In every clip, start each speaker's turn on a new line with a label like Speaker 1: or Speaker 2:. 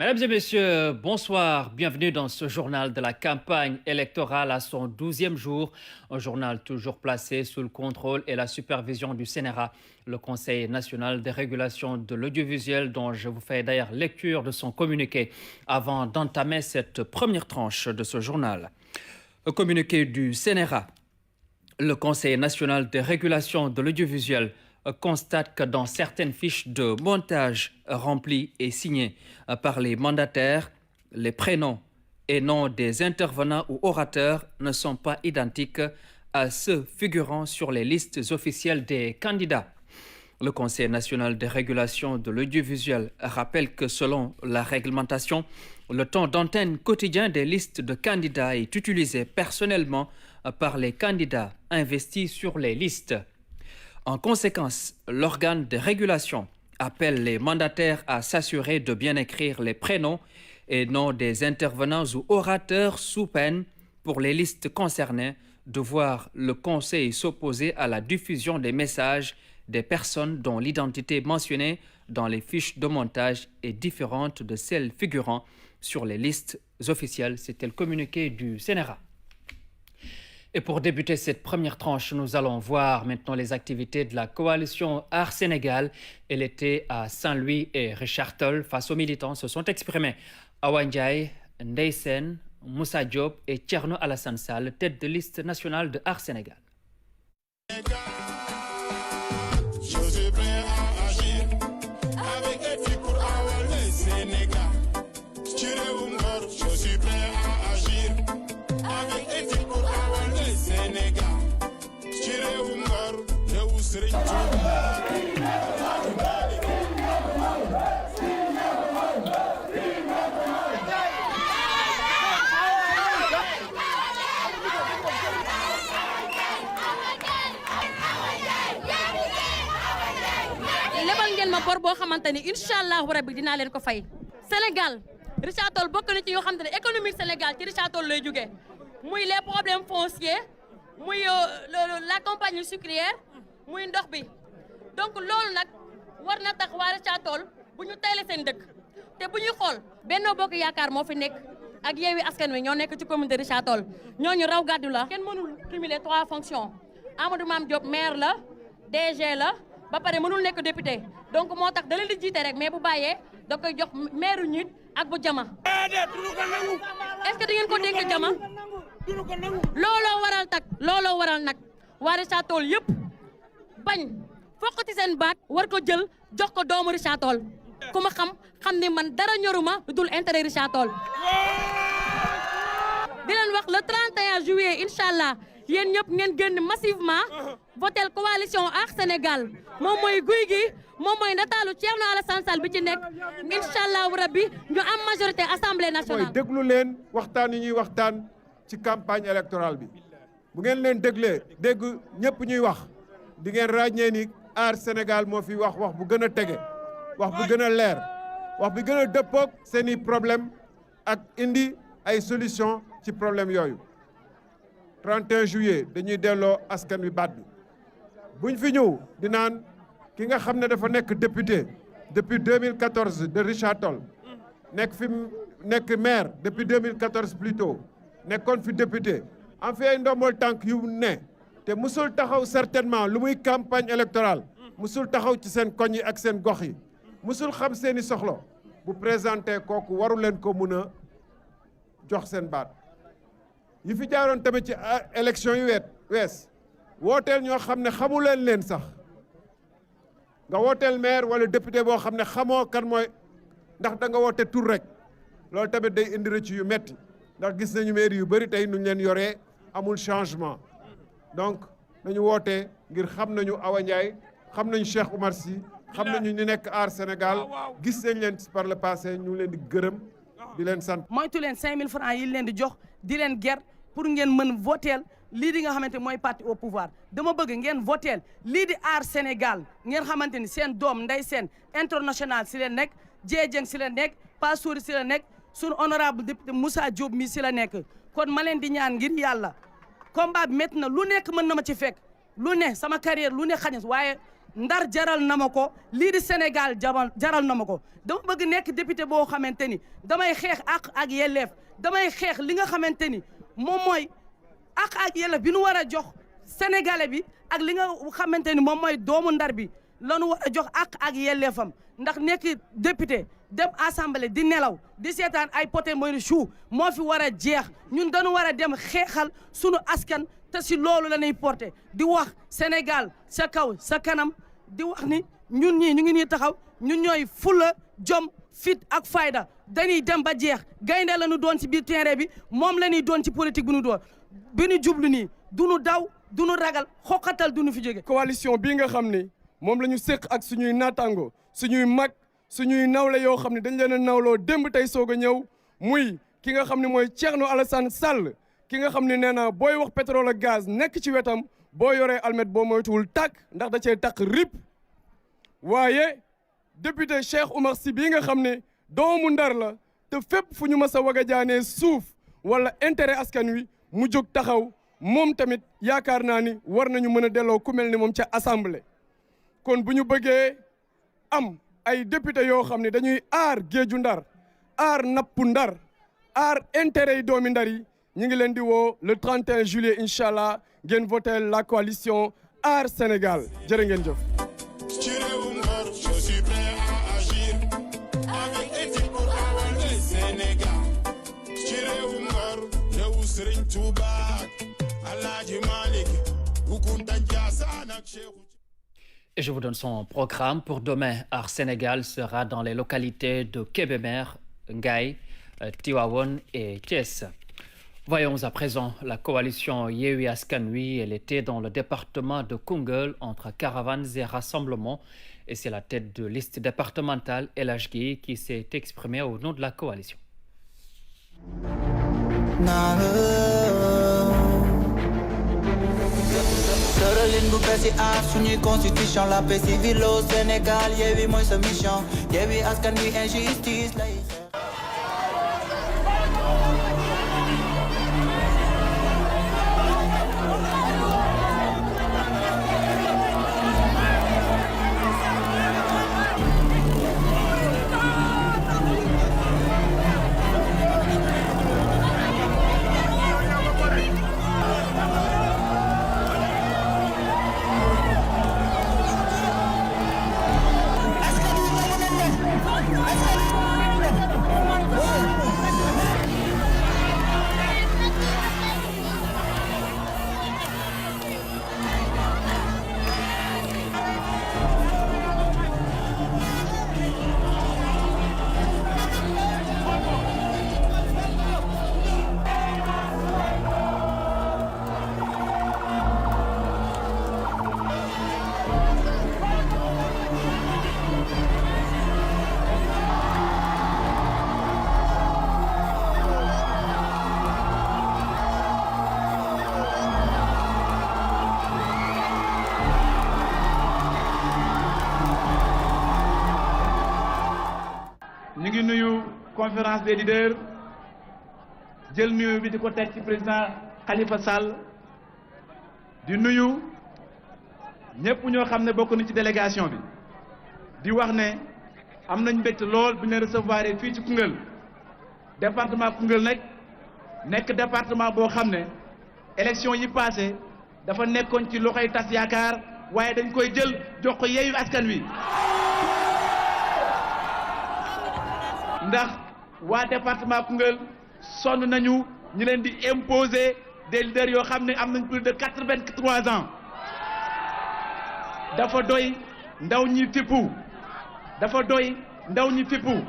Speaker 1: Mesdames et messieurs, bonsoir. Bienvenue dans ce journal de la campagne électorale à son 12e jour. Un journal toujours placé sous le contrôle et la supervision du CNRA, le Conseil national de régulation de l'audiovisuel, dont je vous fais d'ailleurs lecture de son communiqué avant d'entamer cette première tranche de ce journal. Le communiqué du CNRA, le Conseil national de régulation de l'audiovisuel, constate que dans certaines fiches de montage remplies et signées par les mandataires, les prénoms et noms des intervenants ou orateurs ne sont pas identiques à ceux figurant sur les listes officielles des candidats. Le Conseil national de régulation de l'audiovisuel rappelle que selon la réglementation, le temps d'antenne quotidien des listes de candidats est utilisé personnellement par les candidats investis sur les listes. En conséquence, l'organe de régulation appelle les mandataires à s'assurer de bien écrire les prénoms et noms des intervenants ou orateurs sous peine, pour les listes concernées, de voir le Conseil s'opposer à la diffusion des messages des personnes dont l'identité mentionnée dans les fiches de montage est différente de celle figurant sur les listes officielles. C'était le communiqué du CNRA. Et pour débuter cette première tranche, nous allons voir maintenant les activités de la coalition Art Sénégal. Elle était à Saint-Louis et Richard Toll. Face aux militants se sont exprimés Awa Ndiaye, Ndeye Sène, Moussa Diop et Thierno Alassane Sall, tête de liste nationale de Art Sénégal.
Speaker 2: lebal ngeen ma bor boo xamante ni incha allahu rabi dinaa leen ko fay. Sénégal Richard Toll bokk na ci yoo xamante ne économique Sénégal ci Richard Toll lay jógee muy les problèmes fonciers muy la compagnie sucrière muy ndox bi donc loolu nag war na tax waa Richard Toll bu ñu teyle seen dëkk te bu ñuy xool Benno Bokk Yaakaar moo fi nekk ak Yewwi Askan Wi ñoo nekk ci commune de Richard Toll ñooñu raw gàddu la. kenn mënul cumuler 3 fonctions Amadou Mame Diop maire la DG la ba pare mënul nekk député donc moo tax da leen di jiite rek mais bu bàyyee da koy jox maire ñit ak bu jama. est-ce que di ngeen ko dénk jama looloo waral nag waa Richard Toll yëpp bañ foqati seen baat war ko jël jox ko doomu Richard Toll ku ma xam ni man dara ñoruma lu dul intérêt Richard Toll. di leen wax le 31 juillet incha allah yéen ñëpp ngeen génn massivement votel coalition Art Sénégal moom mooy guy gi moom mooy nataalu Thierno Alassane Sall bi ci nekk incha allahu rabbi ñu am majorité assemblée nationale.
Speaker 3: mooy déglu leen waxtaan yi ñuy waxtaan ci campagne électorale bi bu ngeen leen dégg ñëpp ñuy wax di ngeen ràññee ni Art Sénégal moo fi wax bu gën a tege wax bu gën a leer wax bi gën a dëppoog seeni problème ak indi ay solution ci problème yooyu. 31 juillet dañuy delloo askan wi baat bi buñ fi ñëw di naan ki nga xam ne dafa nekk député depuis 2014 de Richard Toll nekk maire depuis 2014 plutôt nekkoon fi député am fi ay ndombol tànk yu ne te musul taxaw certainement lu muy campagne électorale musul taxaw ci seen koñ yi ak seen gox yi musul xam seeni soxla bu présenté kooku waru leen ko mun a jox seen baat. yi fi jaaroon tamit ci élection yu wees wooteel ñoo xam ne xamu leen sax nga wooteel maire wala député boo xam ne xamoo kan mooy ndax da nga woote tur rek loolu tamit day indi rëcc yu metti ndax gis nañu maire yu bëri tey nuñ leen yoree amul changement donc nañu wootee ngir xam nañu Awa Ndiaye xam nañu Cheikh Oumar Sy xam nañu ñu nekk Art Sénégal gis nañ leen par le passé ñu ngi leen di gërëm di leen sant.
Speaker 4: moytu leen 5000 francs yi leen di jox di leen ger pour ngeen mën voteel lii di nga xamante mooy parti au pouvoir dama bëgg ngeen voteel lii di Art Sénégal ngeen xamante ni seen doom Ndeye Sène international si leen nekk Dieng si la nekk Passouri si la nekk sunu honorable député Moussa Diop mi si la nekk kon ma leen di ñaan ngir yàlla combat bi métti na lu nekk mën na ma ci fekk lu ne sama carrière lu ne xañas waaye Ndar jaral na ma ko lii di Sénégal jaral na ma ko dama bëgg nekk député boo xamante ni damay xeex ak yelleef damay xeex li nga xamante ni moom mooy ak yelleef bi nu war a jox sénégalais bi ak li nga xamante ni moom mooy doomu Ndar bi lanu war a jox ak yelleefam ndax nekk député dem assemblée di nelaw di seetaan ay poté mooy chou moo fi war a jeex ñun dañu war a dem xeexal sunu askan te si loolu la ñuy porté di wax Sénégal sa kaw sa kanam di wax ni ñun ñii ñu ngi nii taxaw ñun ñooy fula jom fit ak fayda dañuy dem ba jeex gaynde la ñu doon ci biir terrain bi moom la ñuy doon ci politique bu ñu doon bi ñu jublu nii du ñu daw du ñu ragal xoqatal du ñu fi jóge.
Speaker 5: coalition bii nga xam ni moom la ñu séq ak suñuy naataango suñuy mag suñuy nawle yoo xam ne dañ leen a nawloo démb tey soog a ñëw muy ki nga xam ne mooy Thierno Alassane Sall ki nga xam ne nee na booy wax pétrole ak gaz nekk ci wetam boo yoree almet boo moytuwul tàkk ndax da cee tàkk rip waaye député Cheikh Oumar Sy bii nga xam ne doomu Ndar la te fépp fu ñu mas a waga jaanee suuf wala intérêt askan wi mu jóg taxaw moom tamit yaakaar naa ni war nañu mën a delloo ku mel ni moom ca assemblée kon bu ñu bëggee am ay député yoo xam ne dañuy aar géeju Ndar aar nappu Ndar aar intérêt yi doomi Ndar yi ñu ngi leen di woo le 31 juillet incha allah ngeen voté la coalition Aar Sénégal jërë ngeen jëf.
Speaker 6: ci réewum Ngor je suis prêt à agir avec éthique pour avancer Sénégal ci réewum Ngor réewu Serigne Touba Alaaji Malick Boukounta Ndiassane ak Cheikhou.
Speaker 1: Et je vous donne son programme pour demain. Aar Sénégal sera dans les localités de Kébémer, Ngaye, Tivaouane et Thiès. Voyons à présent la coalition Yewwi Askan Wi. Elle était dans le département de Koungheul entre caravanes et rassemblements. Et c'est la tête de liste départementale El Hadj Guèye qui s'est exprimée au nom de la coalition.
Speaker 7: tëralin bu bees yi aar suñuy constitution la paix civile au Sénégal Yewwi mooy sa mission Yewwi Askan Wi injustice lay
Speaker 8: ñu ngi nuyu conférence des leaders jël nuyu bi di ko teg ci président Khalifa Sall di nuyu ñëpp ñoo xam ne bokk nañ ci délégation bi di wax ne am nañ mbégte lool bu ñu leen recevoir fii ci Koungheul département Koungheul nag nekk département boo xam ne élection yi passé dafa nekkoon ci loxoy tas yaakaar waaye dañ koy jël jox ko Yewwi Askan Wi ndax waa département Koungheul sonn nañu ñu leen di imposer des leaders yoo xam ne am nañ plus de 83 ans dafa doy ndaw ñi fippu dafa doy ndaw ñi fippu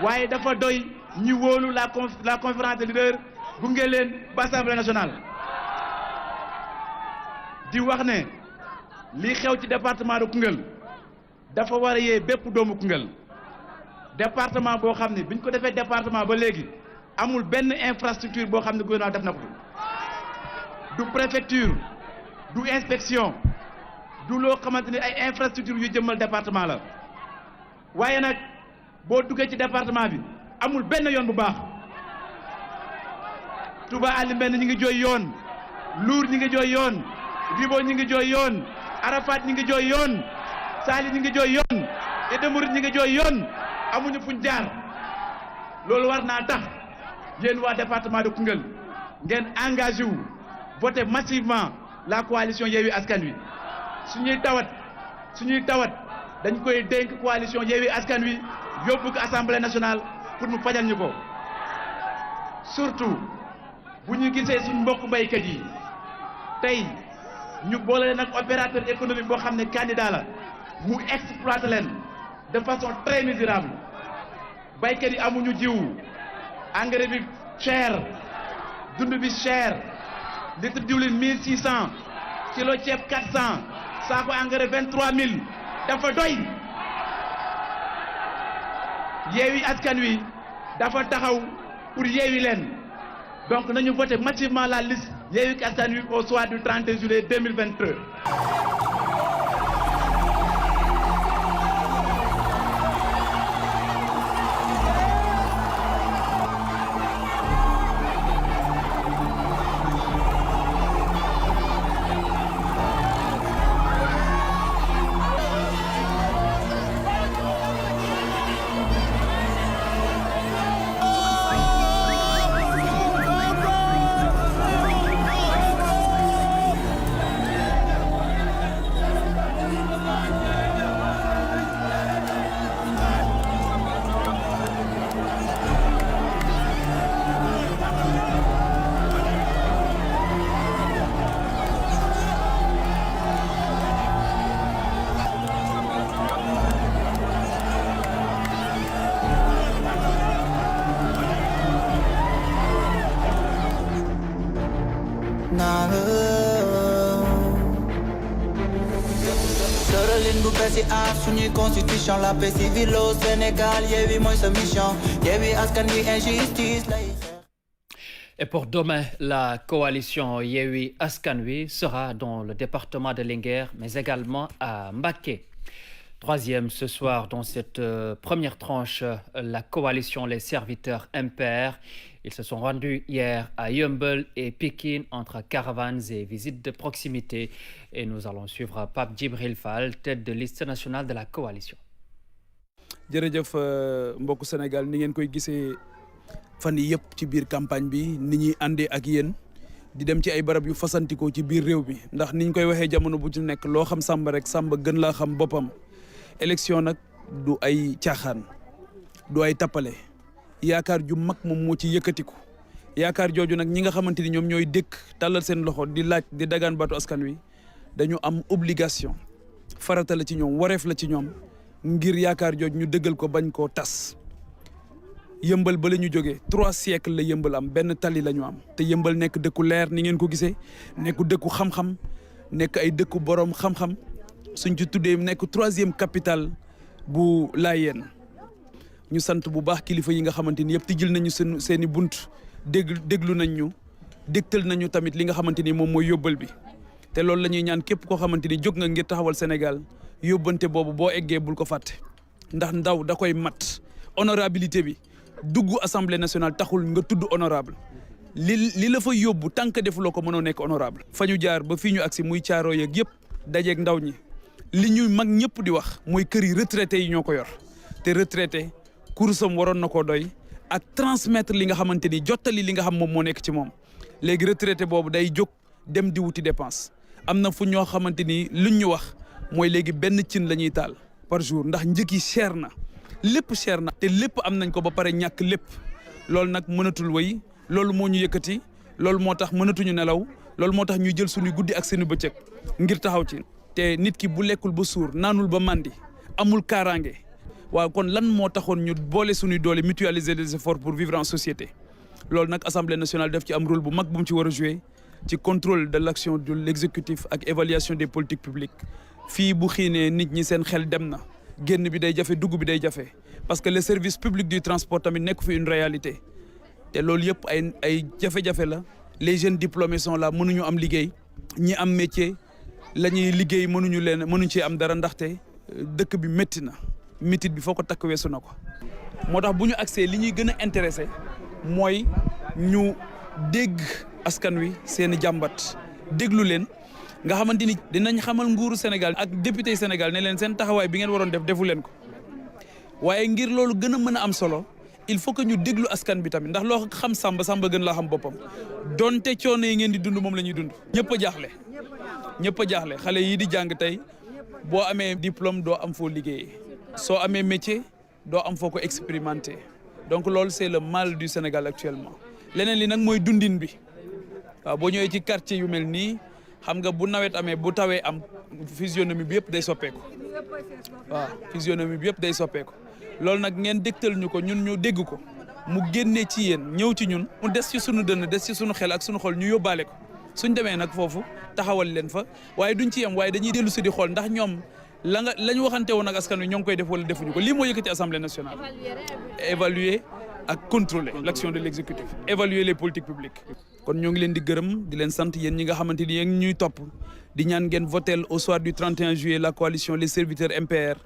Speaker 8: waaye dafa doy ñu wóolu la conférence des leaders gunge leen ba Assemblée nationale di wax ne li xew ci département de Koungheul dafa war a yee bépp doomu Koungheul département boo xam ne biñ ko defee département ba léegi amul benn infrastructure boo xam ne gouvernement def na ko du préfecture du inspection du loo xamante ni ay infrastructure yu jëmmal département la waaye nag boo duggee ci département bi amul benn yoon bu baax Touba Alimben ñi ngi jooy yoon Lour ñi ngi jooy yoon Ribo ñi ngi jooy yoon Arafat ñi ngi jooy yoon Saly ñi ngi jooy yoon Ida Mouride ñi ngi jooy yoon amuñu fuñ jaar loolu war naa tax yéen waa département de Koungheul ngeen engagé wu voter massivement la coalition Yewwi Askan Wi suñuy tawat dañ koy dénk coalition Yewwi Askan Wi yóbbu ko assemblée nationale pour mu fajal ñu ko surtout bu ñu gisee suñ mbokk baykat yi tey ñu boole leen ak opérateur économique boo xam ne candidat la mu exploité leen de façon très misérable baykat yi amuñu jiw engrais bi cher dund bi cher litre diwlin 1600 kilo ceeb 400 saako engrais 23000 dafa doy Yewwi Askan Wi dafa taxaw pour yeewi leen donc nañu voter massivement la liste Yewwi Askan Wi au soir du 30 juillet 2023.
Speaker 7: Suñuy constitution la paix civile au Sénégal Yewwi mooy sa mission Yewwi Askan Wi injustice lay.
Speaker 1: Et pour demain, la coalition Yewwi Askan Wi sera dans le département de Linguère, mais également à Mbacké. Troisième ce soir dans cette première tranche, la coalition Les Serviteurs MPR. Ils se sont rendus hier à Yeumbeul et Pikine entre caravanes et visites de proximité. Et nous allons suivre Pape Djibril Fall, tête de liste nationale de la coalition.
Speaker 9: jërëjëf mbokku Sénégal ni ngeen koy gisee fan yi yëpp ci biir campagne bi ni ñuy àndee ak yéen di dem ci ay barab yu fasantikoo ci biir réew bi ndax niñ koy waxee jamono bu ci nekk loo xam Samba rek Samba gën laa xam boppam. élection nag du ay caaxaan du ay tappale yaakaar ju mag moom moo ci yëkkatiku yaakaar jooju nag ñi nga xamante ni ñoom ñooy dëkk tàllal seen loxo di laaj di dagaan baatu askan wi dañu am obligation farata la ci ñoom wareef la ci ñoom ngir yaakaar jooju ñu dëggal ko bañ koo tas. yëmbal ba la ñu jógee 3 siècles la yëmbal am benn tali la ñu am te yëmbal nekk dëkku leer ni ngeen ko gisee nekk dëkku xam-xam nekk ay dëkku borom xam-xam suñ ci tuddee nekk 3e capitale bu Layeen. ñu sant bu baax kilifa yi nga xamante ni yëpp tijjil nañu seen i bunt déglu nañ ñu dégtal nañu tamit li nga xamante ni moom mooy yóbbal bi te loolu la ñuy ñaan képp koo xamante ni jóg nga ngir taxawal Sénégal yóbbante boobu boo eggee bul ko fàtte ndax ndaw da koy mat honorabilité bi dugg assemblée nationale taxul nga tudd honorable li la fa yóbbu tant que defuloo ko mënoo nekk honorable fa ñu jaar ba fii ñu agsi muy caaroo yeeg yëpp dajeeg ndaw ñi li ñuy mag ñëpp di wax mooy kër yi retraité yi ñoo ko yor te retraité kursam waroon na koo doy ak transmettre li nga xamante ni jottali li nga xam moom moo nekk ci moom léegi retraité boobu day jóg dem di wuti dépense am na fu ñoo xamante ni luñ ñu wax mooy léegi benn cin la ñuy taal par jour ndax njëg yi cher na lépp cher na te lépp am nañ ko ba pare ñàkk lépp loolu nag mënatul wéy loolu moo ñu yëkkati loolu moo tax mënatuñu nelaw loolu moo tax ñuy jël suñu guddi ak seeni bëccëg ngir taxaw ci te nit ki bu lekkul ba suur naanul ba màndi amul kaaraange waaw kon lan moo taxoon ñu boole suñuy doole mutualiser les efforts pour vivre en société loolu nag assemblée nationale def ci am rôle bu mag bu mu ci war a jouer ci contrôle de l'action de l'exécutif ak évaluation des politiques publiques fii bu xiinee nit ñi seen xel dem na génn bi day jafe dugg bi day jafe parce que le service public du transport tamit nekk fi une réalité te loolu yëpp ay jafe-jafe la les jeunes diplômés sont là mënuñu am liggéey ñi am métier la ñuy liggéey mënuñ ci am dara ndaxte dëkk bi métti na métit bi foo ko takk weesu na ko moo tax bu ñu accès li ñuy gën a intéressé mooy ñu dégg askan wi seeni jàmbat déglu leen nga xamante ni dinañ xamal nguuru Sénégal ak député Sénégal ne leen seen taxawaay bi ngeen waroon def defu leen ko waaye ngir loolu gën a mën a am solo il faut que ñu déglu askan bi tamit ndax loo xam Samba gën laa xam boppam donte coono yi ngeen di dund moom la ñuy dund. ñëpp a jaaxle xale yii di jàng tey boo amee diplôme doo am foo liggéeyee soo amee métier doo am foo ko expérimenter donc loolu c'est le mal du Sénégal actuellement. leneen li nag mooy dundin bi waaw boo ñëwee ci quartier yu mel nii xam nga bu nawet amee bu tawee am physionomie bi yëpp day soppeeku waaw physionomie bi yëpp day soppeeku loolu nag ngeen dégtal ñu ko ñun ñu dégg ko mu génnee ci yéen ñëw ci ñun mu des ci sunu dënn des ci sunu xel ak sunu xol ñu yóbbaale ko suñ demee nag foofu taxawal leen fa waaye duñ ci yem waaye dañuy dellu si di xool ndax ñoom la ñu waxante woon ak askan wi ñoo ngi koy def wala defuñu ko lii moo yëkkati assemblée nationale évaluer ak contrôler l'action de l'exécutif évaluer les politiques publiques kon ñoo ngi leen di gërëm di leen sant yéen ñi nga xamante ni yéen ñuy topp di ñaan ngeen votel au soir du 31 juillet la coalition les serviteurs MPR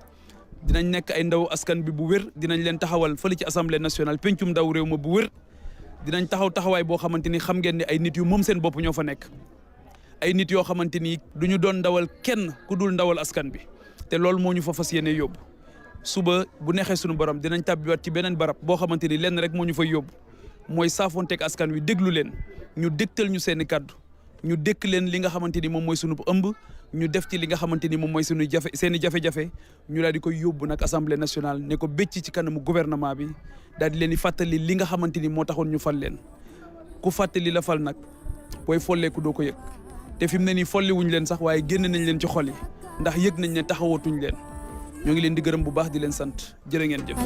Speaker 9: dinañ nekk ay ndaw askan bi bu wér dinañ leen taxawal fële ci assemblée nationale pencum ndaw réew ma bu wér dinañ taxawaay boo xamante ni xam ngeen ne ay nit yu moom seen bopp ñoo fa nekk ay nit yoo xamante ni du ñu doon ndawal kenn ku dul ndawal askan bi te loolu moo ñu fa fas yéene yóbbu suba bu neexee sunu borom dinañ tàbbiwaat ci beneen barab boo xamante ni lenn rek moo ñu fay yóbbu mooy saafonteeg askan wi déglu leen ñu dégtal ñu seen i kaddu ñu dékk leen li nga xamante ni moom mooy sunu ëmb ñu def ci li nga xamante ni moom mooy sunu seen i jafe-jafe ñu daal di koy yóbbu nag assemblée nationale ne ko bécc ci kanamu gouvernement bi daal di leen di fàttali li nga xamante ni moo taxoon ñu fal leen ku fàttali la fal nag booy folleeku doo ko yëg te fi mu ne nii folli wuñ leen sax waaye génn nañ leen ci xol yi ndax yëg nañ ne taxawatuñ leen ñoo ngi leen di gërëm bu baax di leen sant jërë ngeen jëf.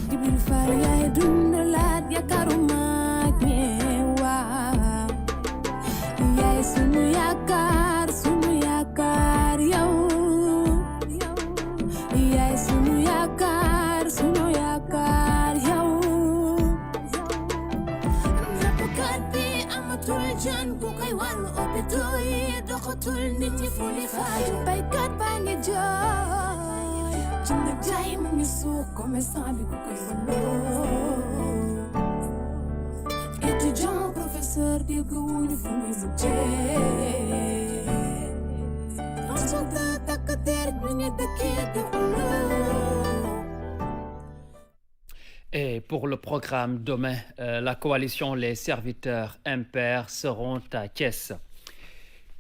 Speaker 1: Et pour le programme demain, la coalition Les Serviteurs MPR seront à Thiès.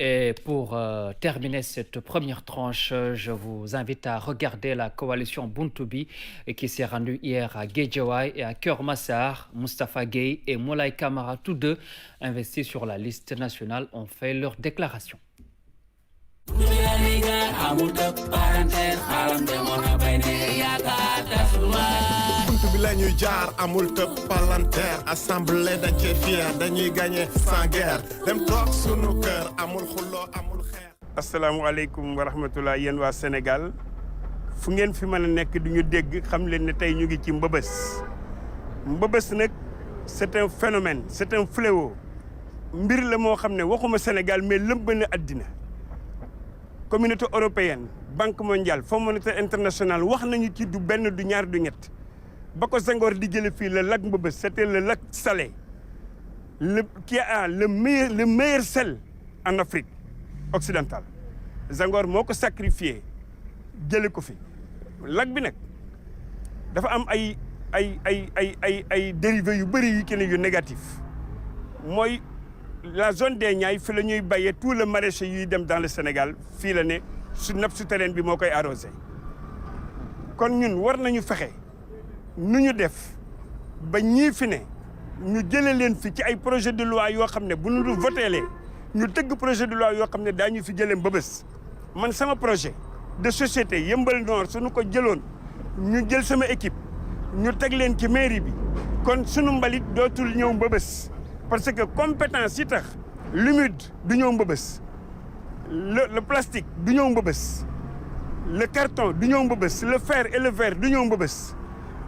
Speaker 1: Et pour terminer cette première tranche, je vous invite à regarder la coalition Buntubi qui s'est rendue hier à Guédiawaye et à Keur Massar. Moustapha Gueye et Moulay Camara, tous deux investis sur la liste nationale, ont fait leur déclaration.
Speaker 6: buntu bi la ñuy jaar amul tëb palanteer assemblée dañ cee fier dañuy gagné sans guerre dem toog sunu kër amul xulloo amul xeex.
Speaker 10: asalaamualeykum wa rahmatullah yéen waa Sénégal fu ngeen fi mën a nekk du ñu dégg xam leen ne tey ñu ngi ci mbëbës nag c'est un phénomène c'est un fléau mbir la moo xam ne waxuma Sénégal mais lëmb na àddina. Communauté européenne Banque mondiale Fonds monétaire international wax nañu ci du benn du ñaar du ñett ba ko Senghor di jële fii le lac Mbëbës c'était le lac salé qui a le meilleur sel en Afrique occidentale. Senghor moo ko sacrifié jële ko fi lac bi nag dafa am ay dérivés yu bëri yu kenn yu négatif mooy la zone des Niayes fi la ñuy béyee tout le maraîcher yuy dem dans le Sénégal fii la ne su nappe souterraine bi moo koy arrosé kon ñun war nañu fexe nu ñu def ba ñii fi ne ñu jëlee leen fi ci ay projet de loi yoo xam ne bu ñu voteelee ñu tëgg projet de loi yoo xam ne daañu fi jëlee Mbëbës man sama projet de société Yeumbeul Nord suñu ko jëloon ñu jël sama équipe ñu teg leen ci mairie bi kon sunu mbalit dootul ñëw Mbëbës parce que compétence yi tax l'humide du ñëw Mbëbës le plastique du ñëw Mbëbës le carton du ñëw Mbëbës le fer et le verre du ñëw Mbëbës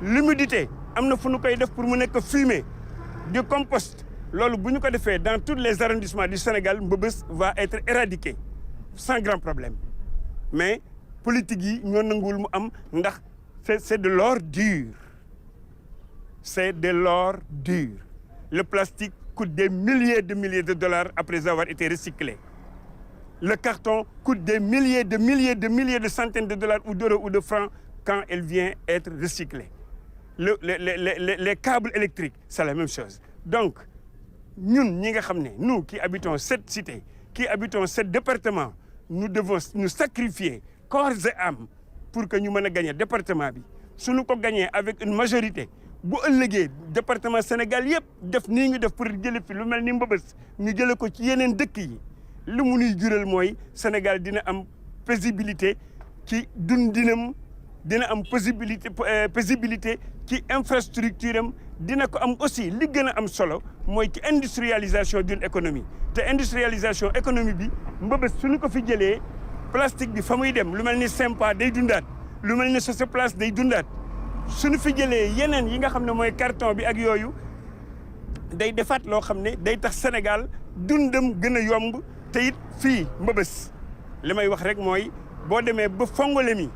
Speaker 10: l'humidité am na fu ñu koy def pour mu nekk fumier du compost loolu bu ñu ko defee dans tous les arrondissements du Sénégal Mbëbës va être éradiqué sans grand problème mais politique yi ñoo nanguwul mu am ndax c'est de l'ordure c'est de l'ordure le plastique coûte des milliers de dollars après avoir été recyclé le carton coûte des milliers de centaines de dollars ou d'euros ou de francs quand elle vient être recyclée. Les câbles électriques, c'est la même chose. Donc, nous qui habitons cette cité, qui habitons ce département, nous devons nous sacrifier corps et âme pour que nous puissions gagner le département. Si nous gagnons avec une majorité, bu ëllëgee département Sénégal yëpp def nii ñu def pour jële fi lu mel ni Mbëbës ñu jële ko ci yeneen dëkk yi li mu nuy jural mooy Sénégal dina am paisibilité ci dundinam dina am paisibilité ci infrastructure am dina ko am aussi li gën a am solo mooy ci industrialisation d'une économie te industrialisation économie bi Mbëbës suñu ko fi jëlee plastique bi fa muy dem lu mel ni Sympa day dundaat lu mel ni Soseplace day dundaat suñu fi jëlee yeneen yi nga xam ne mooy carton bi ak yooyu day defaat loo xam ne day tax Sénégal dundam gën a yomb te it fii Mbëbës li may wax rek mooy boo demee ba Fongolemi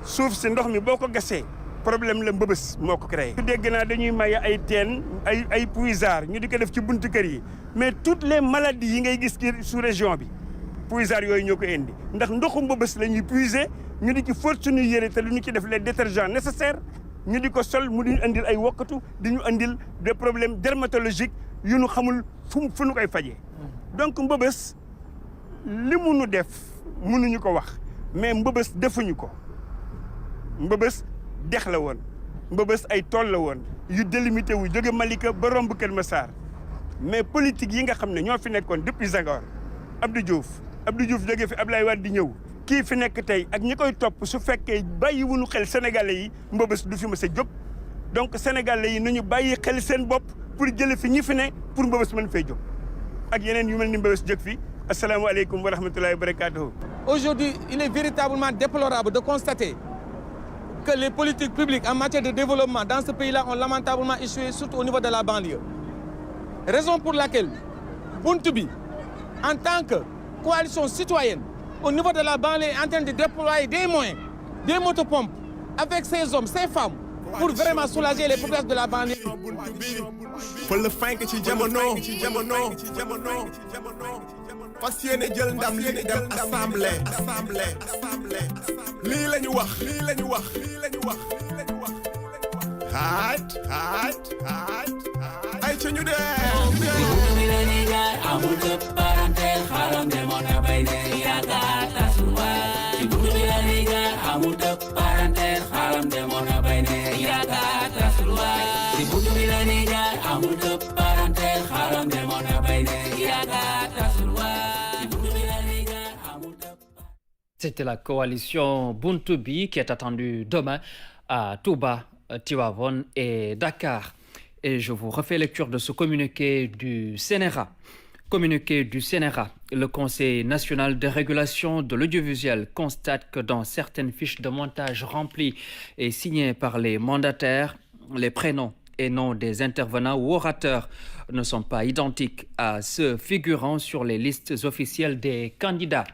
Speaker 10: suuf si ndox mi boo ko gasee problème la Mbëbës moo ko créé. dégg naa dañuy maye ay teen ay puisard ñu di ko def ci buntu kër yi mais toutes les maladies yi ngay gis ci sous région bi puisard yooyu ñoo ko indi ndax ndoxu Mbëbës la ñuy puiser. ñu di ci fóot suñuy yére te lu ñu ci def les détergents nécessaires ñu di ko sol mu di ñu andil ay wokkatu di ñu andil des problèmes dermatologiques yu ñu xamul fu ñu koy fajee. donc Mbëbës li mu nu def mënuñu ko wax mais Mbëbës defuñu ko Mbëbës dex la woon Mbëbës ay tool la woon yu délimité wu jóge Malika ba romb Kër Massar mais politique yi nga xam ne ñoo fi nekkoon depuis Senghor Abdou Diouf jóge fi Abdoulaye Wade di ñëw. kii fi nekk tey ak ñi koy topp su fekkee bàyyiwuñu xel sénégalais yi Mbëbës du fi mës a jóg donc sénégalais yi nañu bàyyi xel seen bopp pour jële fi ñi fi ne pour Mbëbës mën fay jóg ak yeneen yu mel ni Mbëbës jóg fi asalaamaaleykum wa rahmatullahi wa barakatuhu.
Speaker 11: Aujourd'hui, il est véritablement déplorable de constater que les politiques publiques en matière de développement dans ce pays-là ont lamentablement échoué, surtout au niveau de la banlieue. Raison pour laquelle Buntu bi en tant que coalition citoyenne au niveau de la banlieue est en train de déployer des moyens, des motopompes avec ces hommes, ces femmes, pour vraiment soulager les populations de la banlieue.
Speaker 6: fas yéene jël ndam li dem assemblée lii la ñu wax xaat ay ca ñu dem amul dëpp parentel xaram demoon na bay ne yaakaar tasuwaay ci buntu bi la ñuy jaar amul dëpp parentel xaram demoon na bay ne yaakaar tasuwaay ci buntu bi la ñuy jaar amul dëpp parentel xaram demoon na bay ne yaakaar tasuwaay.
Speaker 1: C'était la coalition Buntubi qui est attendue demain à Touba, Tivaouane et Dakar. Et je vous refais lecture de ce communiqué du CNRA. Communiqué du CNRA, le Conseil national de régulation de l'audiovisuel constate que dans certaines fiches de montage remplies et signées par les mandataires, les prénoms et noms des intervenants ou orateurs ne sont pas identiques à ceux figurant sur les listes officielles des candidats.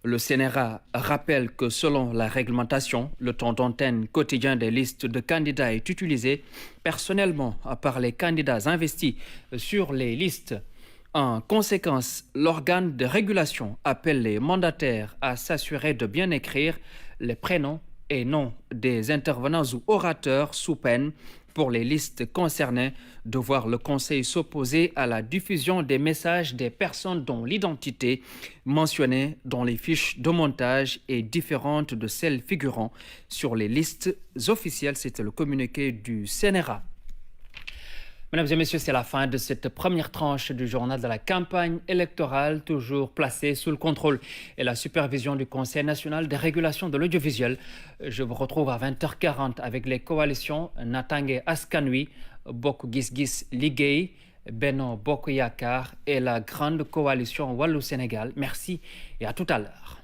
Speaker 1: Le CNRA rappelle que selon la réglementation, le temps d'antenne quotidien des listes de candidats est utilisé personnellement par les candidats investis sur les listes. En conséquence, l'organe de régulation appelle les mandataires à s'assurer de bien écrire les prénoms et noms des intervenants ou orateurs sous peine pour les listes concernées de voir le Conseil s'opposer à la diffusion des messages des personnes dont l'identité mentionnée dans les fiches de montage est différente de celle figurant sur les listes officielles. C'était le communiqué du CNRA. Mesdames et messieurs, c'est la fin de cette première tranche du journal de la campagne électorale, toujours placée sous le contrôle et la supervision du Conseil national de régulation de l'audiovisuel. Je vous retrouve à 20h40 avec les coalitions Natangué Askan Wi, Bokk Gis Gis Liggéey, Benno Bokk Yaakaar et la grande coalition Wallu Sénégal. Merci et à tout à l'heure.